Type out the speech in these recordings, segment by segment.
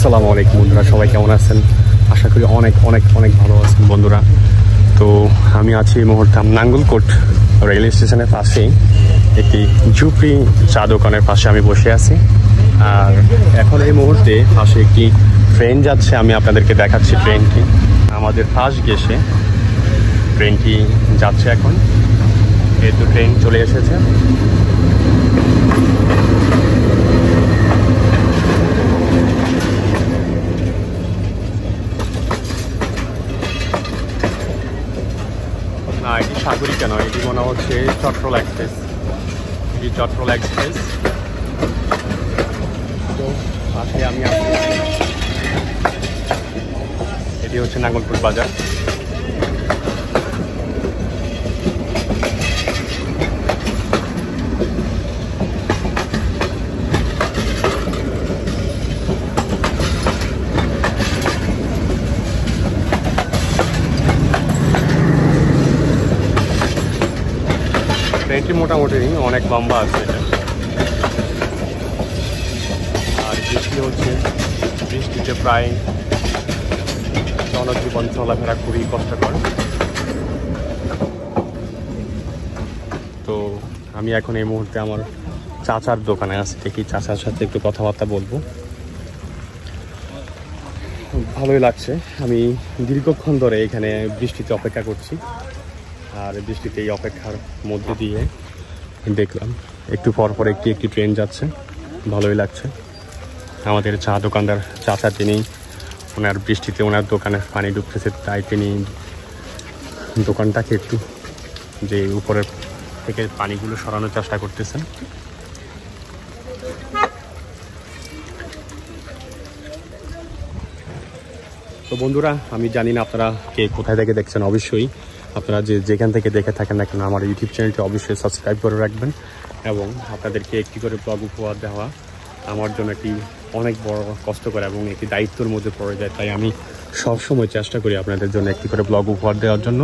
আসসালামু আলাইকুম বন্ধুরা, সবাই কেমন আছেন? আশা করি অনেক অনেক অনেক ভালো আছেন বন্ধুরা। তো আমি আছি এই মুহূর্তে নাঙ্গলকোট রেল স্টেশনের পাশেই একটি ঝুপড়ি চা দোকানের পাশে আমি বসে আছি। আর এখন এই মুহূর্তে পাশে একটি ট্রেন যাচ্ছে, আমি আপনাদেরকে দেখাচ্ছি ট্রেনটি। আমাদের পাশ ঘেঁষে ট্রেনটি যাচ্ছে এখন, এই তো ট্রেন চলে এসেছে। না, এটি সাগরিকা নয়, এটি মনে হচ্ছে চট্টল এক্সপ্রেস। এটি চট্টল এক্সপ্রেস। তো পাশে আমি আছি, এটি হচ্ছে নাঙ্গলকোট বাজার। ট্রেনটি মোটামুটি অনেক লম্বা আছে এটা। আর বৃষ্টি হচ্ছে, বৃষ্টিতে প্রায় জনজীবন চলাফেরা খুবই কষ্টকর। তো আমি এখন এই মুহূর্তে আমার চাচার দোকানে আছি, দেখি চাচার সাথে একটু কথাবার্তা বলবো। ভালোই লাগছে, আমি দীর্ঘক্ষণ ধরে এখানে বৃষ্টিতে অপেক্ষা করছি। আর বৃষ্টিতে এই অপেক্ষার মধ্যে দিয়ে দেখলাম একটু পর পর একটি ট্রেন যাচ্ছে, ভালোই লাগছে। আমাদের চা দোকানদার চাচা, তিনি ওনার বৃষ্টিতে ওনার দোকানে পানি ঢুকতেছে, তাই তিনি দোকানটাকে একটু যে উপরের থেকে পানিগুলো সরানোর চেষ্টা করতেছেন। তো বন্ধুরা, আমি জানি না আপনারা কে কোথায় থেকে দেখছেন, অবশ্যই আপনারা যেখান থেকে দেখে থাকেন না কেন আমার ইউটিউব চ্যানেলটি অবশ্যই সাবস্ক্রাইব করে রাখবেন। এবং আপনাদেরকে একটি করে ব্লগ উপহার দেওয়া আমার জন্য একটি অনেক বড় কষ্টকর এবং একটি দায়িত্বের মধ্যে পড়ে যায়, তাই আমি সবসময় চেষ্টা করি আপনাদের জন্য একটি করে ব্লগ উপহার দেওয়ার জন্য।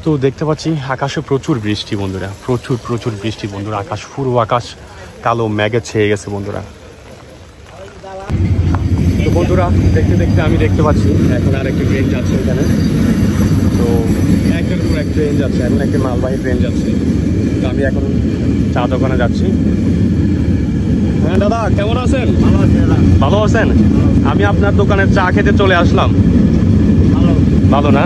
তো দেখতে পাচ্ছি আকাশে প্রচুর বৃষ্টি বন্ধুরা, প্রচুর বৃষ্টি বন্ধুরা। আকাশ, পুরো আকাশ কালো মেঘে ছেয়ে গেছে বন্ধুরা। তো বন্ধুরা, দেখতে দেখতে আমি দেখতে পাচ্ছি এখন আর একটি ট্রেন যাচ্ছে এখানে। তো একটার পর এক ট্রেন যাচ্ছে, এখন একটি মালবাহী ট্রেন যাচ্ছে। তো আমি এখন চা দোকানে যাচ্ছি। হ্যাঁ দাদা, কেমন আছেন? ভালো আছেন? আমি আপনার দোকানে চা খেতে চলে আসলাম। ভালো না?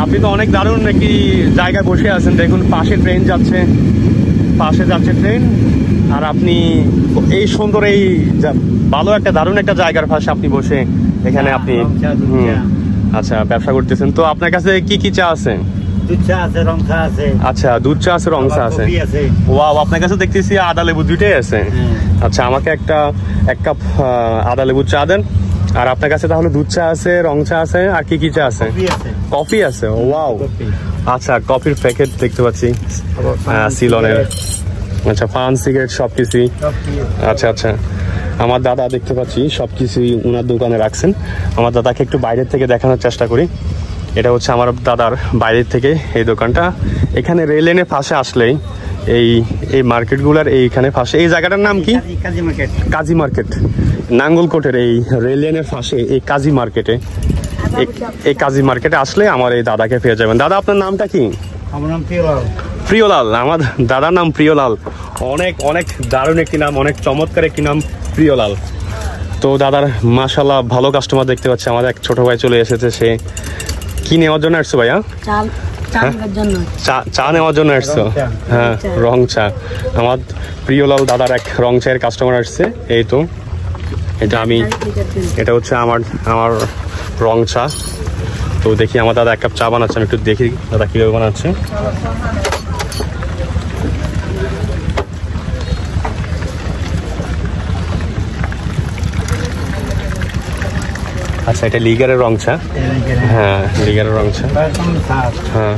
আপনি তো অনেক দারুণ একটি জায়গায় বসে আছেন, দেখুন পাশে ট্রেন যাচ্ছে, পাশে যাচ্ছে ট্রেন। আর আপনি এই সুন্দর এই ভালো একটা দারুণ একটা জায়গার পাশে আপনি বসে এখানে আপনি আচ্ছা ব্যবসা করতেছেন। তো আপনার কাছে কি কি চা আছে? আচ্ছা, দুধ চা আছে, রং চা আছে। ওয়াও, আপনার কাছে দেখতেছি আদা লেবু দুইটাই আছে। আচ্ছা, আমাকে এক কাপ আদা লেবু চা দেন। আর আপনার কাছে তাহলে দুধ চা আছে, রং চা আছে, আর কি কি চা আছে? কফি আছে। ওয়াও, আচ্ছা, কফির প্যাকেট দেখতে পাচ্ছি সিলনের। আচ্ছা, পান, সিগারেট সবকিছু। আচ্ছা, আমার দাদা দেখতে পাচ্ছি সবকিছুই ওনার দোকানে রাখছেন। আমার দাদাকে একটু বাইরের থেকে দেখানোর চেষ্টা করি। এটা হচ্ছে আমার দাদার বাইরের থেকে এই দোকানটা। এখানে রেল লাইনের পাশে আসলেই এই মার্কেটগুলার এইখানে পাশে, এই জায়গাটার নাম কি? কাজী মার্কেট। নাঙ্গলকোটের এই রেল লাইনের পাশে এই কাজী মার্কেটে, এই কাজী মার্কেটে আসলে আমার এই দাদাকে পেয়ে যাবেন। দাদা, আপনার নামটা কি? আমার নাম প্রিয়লাল। প্রিয়লাল, আমার দাদার নাম প্রিয়লাল। অনেক অনেক দারুণ একটি নাম, অনেক চমৎকার একটি নাম, প্রিয়লাল। তো দাদার মাশাআল্লাহ ভালো কাস্টমার দেখতে পাচ্ছি। আমার এক ছোট ভাই চলে এসেছে, সে কি নেওয়ার জন্য আসছো ভাইয়া? চা নেওয়ার জন্য আসছো? হ্যাঁ, রং চা। আমার প্রিয়লাল দাদার এক রং চায়ের কাস্টমার আসছে। এই তো এটা হচ্ছে আমার রং চা। তো দেখি আমার দাদা এক কাপ চা বানাচ্ছে, আমি একটু দেখি দাদা কিভাবে বানাচ্ছে। আচ্ছা, এটা লিগারের রং চা। হ্যাঁ, লিগারের রং চা। হ্যাঁ,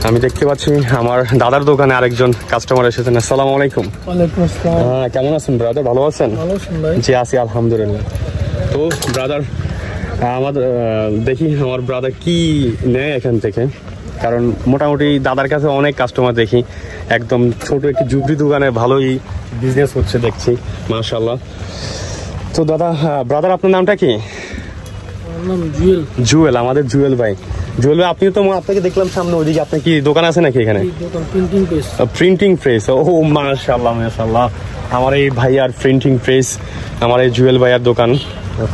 আমি দেখতে পাচ্ছি আমার দাদার দোকানে আরেকজন কাস্টমার এসেছেন। আসসালামু আলাইকুম। হ্যাঁ, কেমন আছেন ব্রাদার? ভালো আছেন? জি আছি, আলহামদুলিল্লাহ। তো ব্রাদার, দেখি আমার ব্রাদার কি নেয় এখান থেকে, কারণ মোটামুটি দাদার কাছে অনেক কাস্টমার দেখি। একদম ছোট একটি ঝুপড়ি দোকানে ভালোই বিজনেস হচ্ছে দেখছি, মাশাআল্লাহ। তো দাদা, ব্রাদার আপনার নামটা কি? জুয়েল, আমাদের জুয়েল ভাই। জুয়েল ভাই, আপনি তো আপনাকে দেখলাম সামনে ওইদিকে, আপনার কি দোকান আছে নাকি এখানে? Printing press. ও মাশাআল্লাহ মাশাআল্লাহ, আমার এই ভাইয়ার প্রিন্টিং প্রেস, আমার এই জুয়েল ভাইয়ার দোকান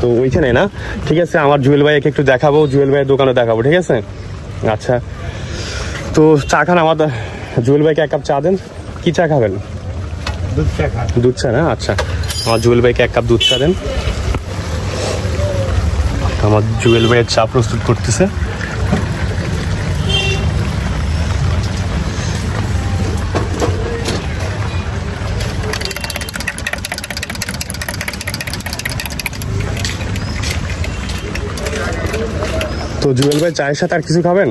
তো ওইখানে না? ঠিক আছে, আমার জুয়েল ভাইয়াকে একটু দেখাবো, জুয়েল ভাইয়ের দোকানে দেখাবো, ঠিক আছে? আচ্ছা, তো চা খান আমাদের জুয়েল ভাইকে 1 কাপ চা দেন। কি চা খাবেন? দুধ চা না? আচ্ছা, আমার জুয়েল ভাইকে 1 কাপ দুধ চা দেন। আমার জুয়েল ভাইয়ের চা প্রস্তুত করতেছে। তো জুয়েল ভাই চায়ের সাথে আর কিছু খাবেন?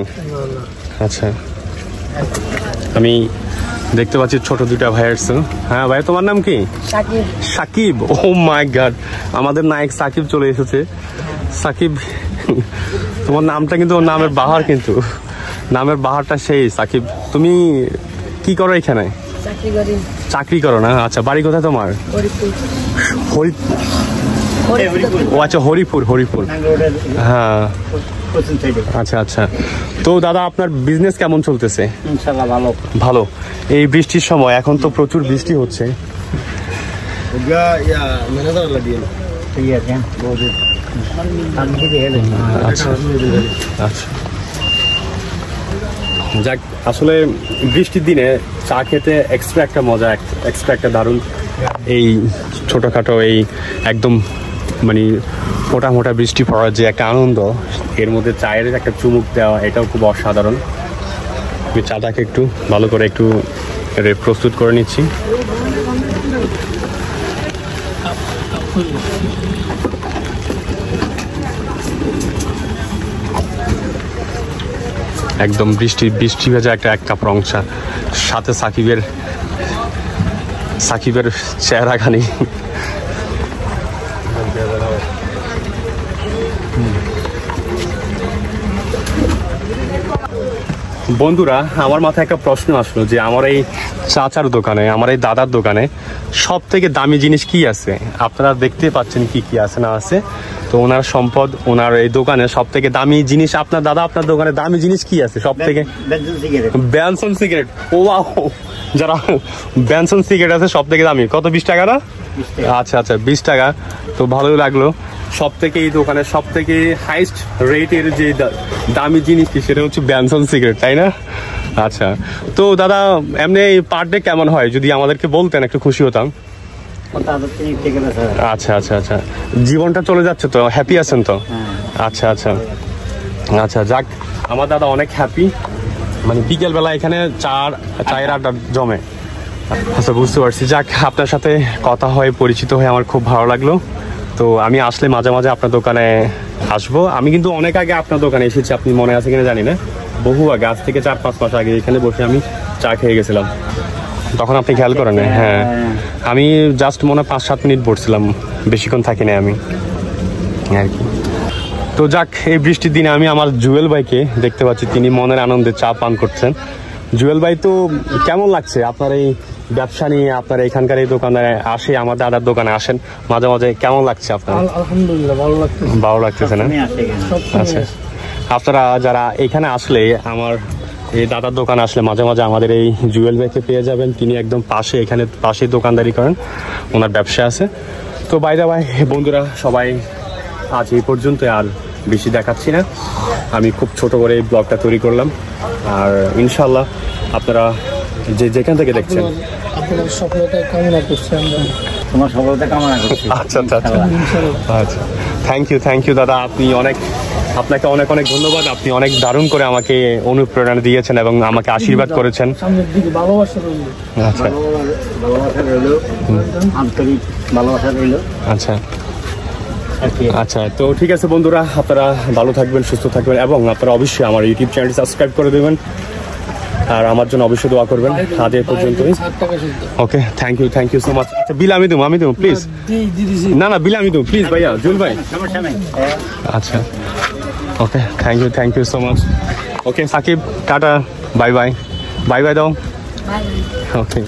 আচ্ছা, আমি দেখতে পাচ্ছি ছোট 2টা ভাই আসছে। হ্যাঁ ভাই, তোমার নাম কি? সাকিব। সাকিব, ও মাই গড, আমাদের নায়ক সাকিব চলে এসেছে। সাকিব, তোমার নামটা কিন্তু ওর নামের বাহার, কিন্তু নামের বাহারটা সেই। সাকিব, তুমি কি করো এখানে? চাকরি করো না? আচ্ছা, বাড়ি কোথায় তোমার? ও আচ্ছা, হরিপুর। হ্যাঁ, আচ্ছা আচ্ছা। তো দাদা, আপনার বিজনেস কেমন চলতেছে? ইনশাআল্লাহ ভালো। ভালো। এই বৃষ্টির সময়, এখন তো প্রচুর বৃষ্টি হচ্ছে। আচ্ছা আচ্ছা, যাক, আসলে বৃষ্টির দিনে চা খেতে এক্সট্রা একটা মজা, এক্সট্রা একটা দারুণ। এই ছোটখাটো এই একদম মানে মোটা বৃষ্টি পড়ার যে একটা আনন্দ, এর মধ্যে চায়ের একটা চুমুক দেওয়া, এটাও খুব অসাধারণ। আমি চাটাকে একটু ভালো করে একটু প্রস্তুত করে নিচ্ছি। একদম বৃষ্টি ভেজা একটা 1 কাপ রং চা, সাথে সাকিবের চেহারাখানি। বন্ধুরা, আমার মাথায় একটা প্রশ্ন আসলো যে আমার এই চাচার দোকানে, আমার এই দাদার দোকানে সব থেকে দামি জিনিস কি আছে? আপনারা দেখতে পাচ্ছেন কি কি আছে না আছে। তো ওনার সম্পদ, ওনার এই দোকানে সব থেকে দামি জিনিস, আপনার দাদা আপনার দোকানে দামি জিনিস কি আছে সব থেকে? Benson cigarette. ও যারা বেনসন সিগারেট আছে সব থেকে দামি, কত? 20 টাকা না? আচ্ছা আচ্ছা, 20 টাকা। তো ভালোই লাগলো। সব থেকে এই দোকানের সব থেকে হাইস্ট রেটের যে দামি জিনিস সেটা হচ্ছে বেনসন সিগারেট, তাই না? আচ্ছা, তো দাদা এমনি পার ডে কেমন হয় যদি আমাদেরকে বলতেন, একটু খুশি হতাম। আচ্ছা আচ্ছা আচ্ছা, জীবনটা চলে যাচ্ছে তো, হ্যাপি আছেন তো? আচ্ছা আচ্ছা আচ্ছা, যাক, আমার দাদা অনেক হ্যাপি। মানে বিকেলবেলা এখানে চায়ের আড্ডা জমে। আচ্ছা, বুঝতে পারছি। যাক, আপনার সাথে কথা হয়ে, পরিচিত হয়ে আমার খুব ভালো লাগলো। তো আমি আসলে মাঝে মাঝে আপনার দোকানে আসবো। আমি কিন্তু অনেক আগে আপনার দোকানে এসেছি, আপনি মনে আছে কিনা জানি না, বহু আগে, আজ থেকে 4-5 মাস আগে এখানে বসে আমি চা খেয়ে গেছিলাম। তখন আপনি খেয়াল করেন? হ্যাঁ, আমি জাস্ট মনে 5-7 মিনিট বসছিলাম, বেশিক্ষণ থাকি না আমি আর কি। তো যাক, এই বৃষ্টির দিনে আমি আমার জুয়েল ভাইকে দেখতে পাচ্ছি, তিনি মনের আনন্দে চা পান করছেন। জুয়েল ভাই, তো কেমন লাগছে আপনার এই ব্যবসা নিয়ে? আপনার এখানকার এই দোকানে আসে, আমার দাদার দোকানে আসেন মাঝে মাঝে, কেমন লাগছে আপনার? আলহামদুলিল্লাহ, ভালো লাগতেছে না? আচ্ছা, আপনারা যারা এখানে আসলে, আমার এই দাদার দোকানে আসলে মাঝে মাঝে আমাদের এই জুয়েল ভাইকে পেয়ে যাবেন। তিনি একদম পাশে, এখানে পাশেই দোকানদারি করেন, ওনার ব্যবসা আছে। তো বাই দা বাই বন্ধুরা, সবাই আজ এই পর্যন্ত, আর বেশি দেখাচ্ছি না। আমি খুব ছোট করে এই ব্লগটা তৈরি করলাম। আর ইনশাল্লাহ আপনারা যেখান থেকে দেখছেন, আপনাদের সফলতা কামনা করছি আমরা। তোমার সফলতা কামনা করছি। আচ্ছা আচ্ছা আচ্ছা, থ্যাংক ইউ দাদা। আপনাকে অনেক অনেক ধন্যবাদ। আপনি অনেক দারুণ করে আমাকে অনুপ্রেরণা দিয়েছেন এবং আমাকে আশীর্বাদ করেছেন। আচ্ছা আচ্ছা আচ্ছা, তো ঠিক আছে বন্ধুরা, আপনারা ভালো থাকবেন, সুস্থ থাকবেন এবং আপনারা অবশ্যই আমার ইউটিউব চ্যানেলটি সাবস্ক্রাইব করে দেবেন আর আমার জন্য অবশ্যই দোয়া করবেন। আজ এই পর্যন্তই। ওকে, থ্যাংক ইউ সো মাচ। আচ্ছা, বিল আমি দেবো প্লিজ। না বিল আমি দেবো প্লিজ ভাইয়া, জুয়েল ভাই। আচ্ছা, okay, thank you so much. Okay Sakib, tata, bye bye দাও। ওকে।